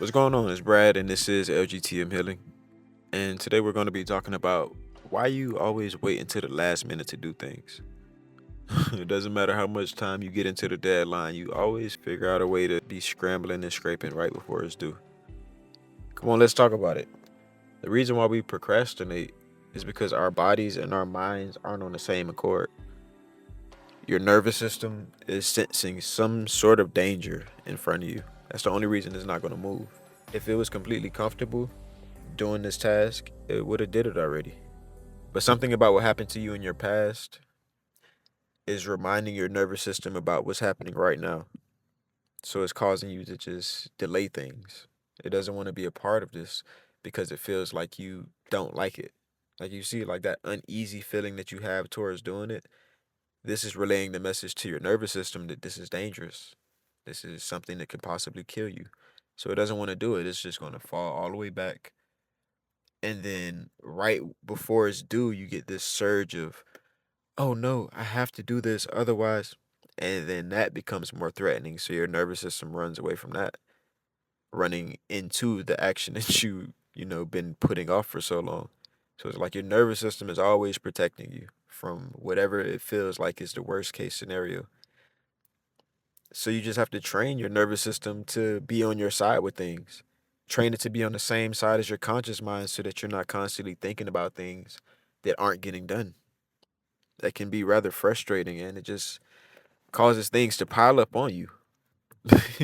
What's going on? It's Brad, and this is LGTM Healing. And today we're going to be talking about why you always wait until the last minute to do things. It doesn't matter how much time you get into the deadline, you always figure out a way to be scrambling and scraping right before it's due. Come on, let's talk about it. The reason why we procrastinate is because our bodies and our minds aren't on the same accord. Your nervous system is sensing some sort of danger in front of you. That's the only reason it's not going to move. If it was completely comfortable doing this task, it would have did it already. But something about what happened to you in your past is reminding your nervous system about what's happening right now. So it's causing you to just delay things. It doesn't want to be a part of this because it feels like you don't like it. Like you see, like that uneasy feeling that you have towards doing it. This is relaying the message to your nervous system that this is dangerous. This is something that could possibly kill you. So it doesn't want to do it. It's just going to fall all the way back. And then right before it's due, you get this surge of, oh no, I have to do this otherwise. And then that becomes more threatening. So your nervous system runs away from that, running into the action that been putting off for so long. So it's like your nervous system is always protecting you from whatever it feels like is the worst case scenario. So you just have to train your nervous system to be on your side with things. Train it to be on the same side as your conscious mind so that you're not constantly thinking about things that aren't getting done. That can be rather frustrating and it just causes things to pile up on you.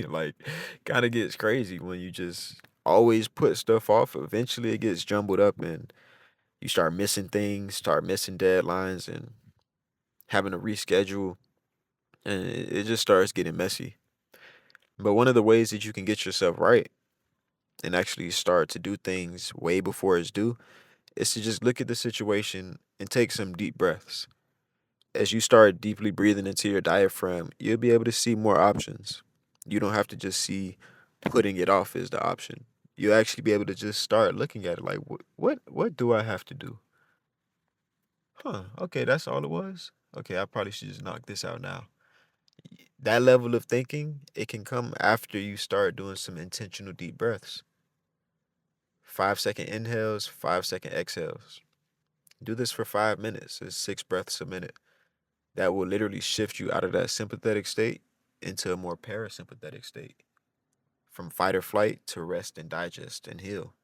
Like, kind of gets crazy when you just always put stuff off. Eventually, it gets jumbled up and you start missing things, start missing deadlines, and having to reschedule. And it just starts getting messy. But one of the ways that you can get yourself right and actually start to do things way before it's due is to just look at the situation and take some deep breaths. As you start deeply breathing into your diaphragm, you'll be able to see more options. You don't have to just see putting it off as the option. You'll actually be able to just start looking at it like, what do I have to do? Huh, okay, that's all it was? Okay, I probably should just knock this out now. That level of thinking, it can come after you start doing some intentional deep breaths. 5-second inhales, 5-second exhales. Do this for 5 minutes. It's 6 breaths a minute. That will literally shift you out of that sympathetic state into a more parasympathetic state, from fight or flight to rest and digest and heal.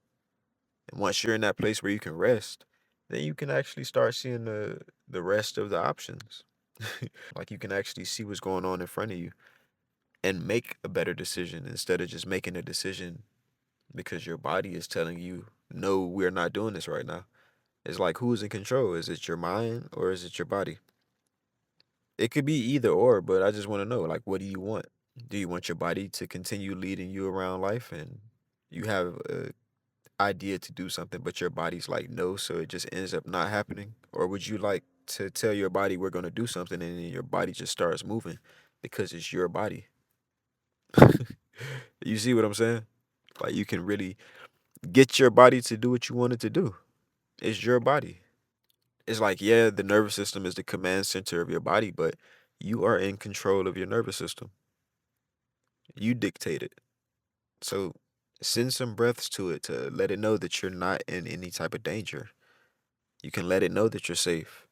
And once you're in that place where you can rest, then you can actually start seeing the rest of the options. Like you can actually see what's going on in front of you and make a better decision instead of just making a decision because your body is telling you, no, we're not doing this right now. It's like, who's in control? Is it your mind or is it your body? It could be either or, but I just want to know, like, what do you want? Do you want your body to continue leading you around life and you have a idea to do something, but your body's like, no, so it just ends up not happening? Or would you like to tell your body we're going to do something and then your body just starts moving because it's your body? You see what I'm saying? Like, you can really get your body to do what you want it to do. It's your body. It's like, yeah, the nervous system is the command center of your body, but you are in control of your nervous system. You dictate it. So send some breaths to it to let it know that you're not in any type of danger. You can let it know that you're safe.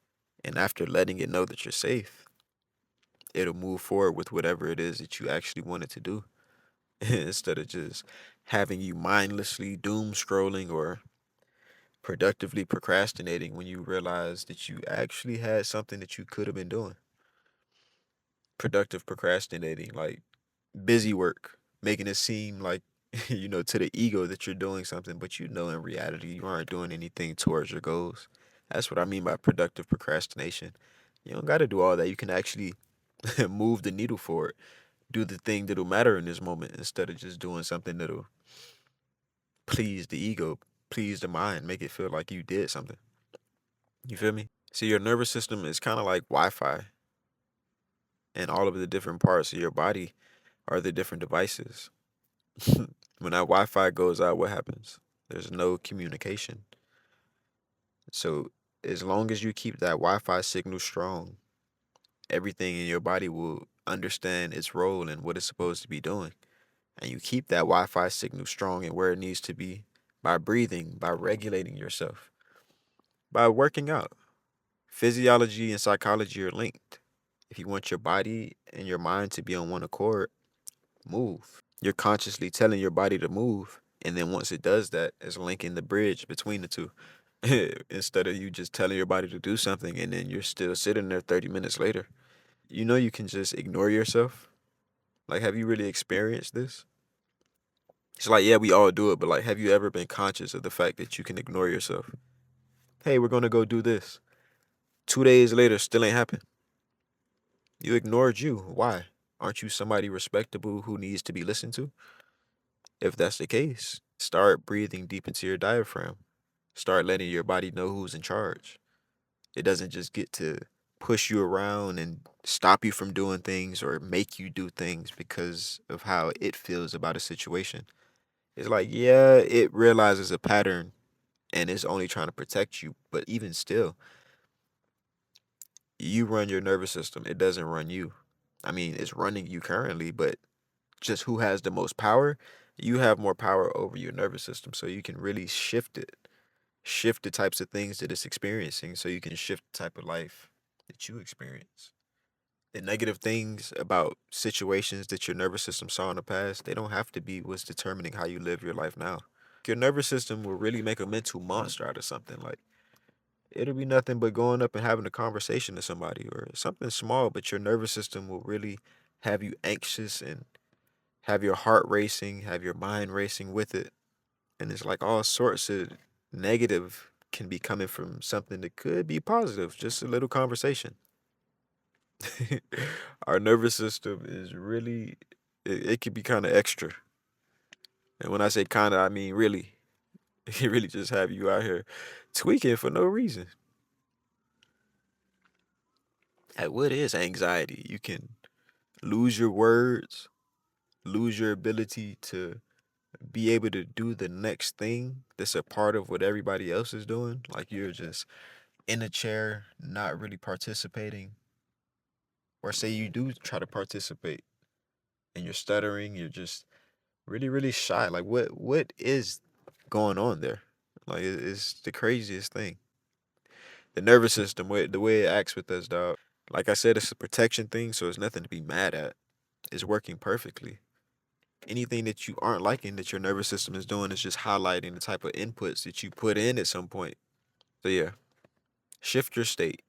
And after letting it know that you're safe, it'll move forward with whatever it is that you actually wanted to do instead of just having you mindlessly doom scrolling or productively procrastinating when you realize that you actually had something that you could have been doing. Productive procrastinating, like busy work, making it seem like, to the ego that you're doing something, but in reality, you aren't doing anything towards your goals. That's what I mean by productive procrastination. You don't got to do all that. You can actually move the needle forward, do the thing that'll matter in this moment instead of just doing something that'll please the ego, please the mind, make it feel like you did something. You feel me? See, your nervous system is kind of like Wi Fi, and all of the different parts of your body are the different devices. When that Wi Fi goes out, what happens? There's no communication. So, as long as you keep that Wi Fi signal strong, everything in your body will understand its role and what it's supposed to be doing. And you keep that Wi Fi signal strong and where it needs to be by breathing, by regulating yourself, by working out. Physiology and psychology are linked. If you want your body and your mind to be on one accord, move. You're consciously telling your body to move. And then once it does that, it's linking the bridge between the two. Instead of you just telling your body to do something and then you're still sitting there 30 minutes later. You know, you can just ignore yourself. Like, have you really experienced this? It's like, yeah, we all do it, but like, have you ever been conscious of the fact that you can ignore yourself? Hey, we're gonna go do this. 2 days later, still ain't happened. You ignored you. Why? Aren't you somebody respectable who needs to be listened to? If that's the case, start breathing deep into your diaphragm. Start letting your body know who's in charge. It doesn't just get to push you around and stop you from doing things or make you do things because of how it feels about a situation. It's like, yeah, it realizes a pattern and it's only trying to protect you, but even still, you run your nervous system. It doesn't run you. I mean, it's running you currently, but just who has the most power? You have more power over your nervous system, so you can really shift it. Shift the types of things that it's experiencing so you can shift the type of life that you experience. The negative things about situations that your nervous system saw in the past, they don't have to be what's determining how you live your life now. Your nervous system will really make a mental monster out of something. Like, it'll be nothing but going up and having a conversation to somebody or something small, but your nervous system will really have you anxious and have your heart racing, have your mind racing with it. And it's like all sorts of negative can be coming from something that could be positive, just a little conversation. Our nervous system is really, it can be kind of extra. And when I say kind of, I mean really. It really just have you out here tweaking for no reason. Like, what is anxiety? You can lose your words, lose your ability to be able to do the next thing that's a part of what everybody else is doing. Like, you're just in a chair, not really participating. Or say you do try to participate and you're stuttering, you're just really, really shy. Like, what is going on there? Like, it's the craziest thing. The nervous system, the way it acts with us, dog. Like I said, it's a protection thing, so it's nothing to be mad at. It's working perfectly. Anything that you aren't liking that your nervous system is doing is just highlighting the type of inputs that you put in at some point. So yeah, shift your state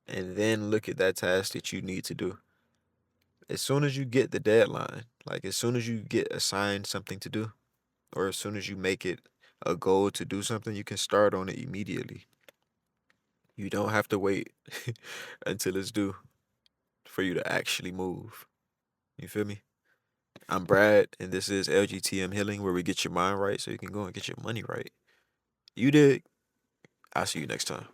and then look at that task that you need to do. As soon as you get the deadline, like as soon as you get assigned something to do, or as soon as you make it a goal to do something, you can start on it immediately. You don't have to wait until it's due for you to actually move. You feel me? I'm Brad, and this is LGTM Healing, where we get your mind right so you can go and get your money right. You dig? I'll see you next time.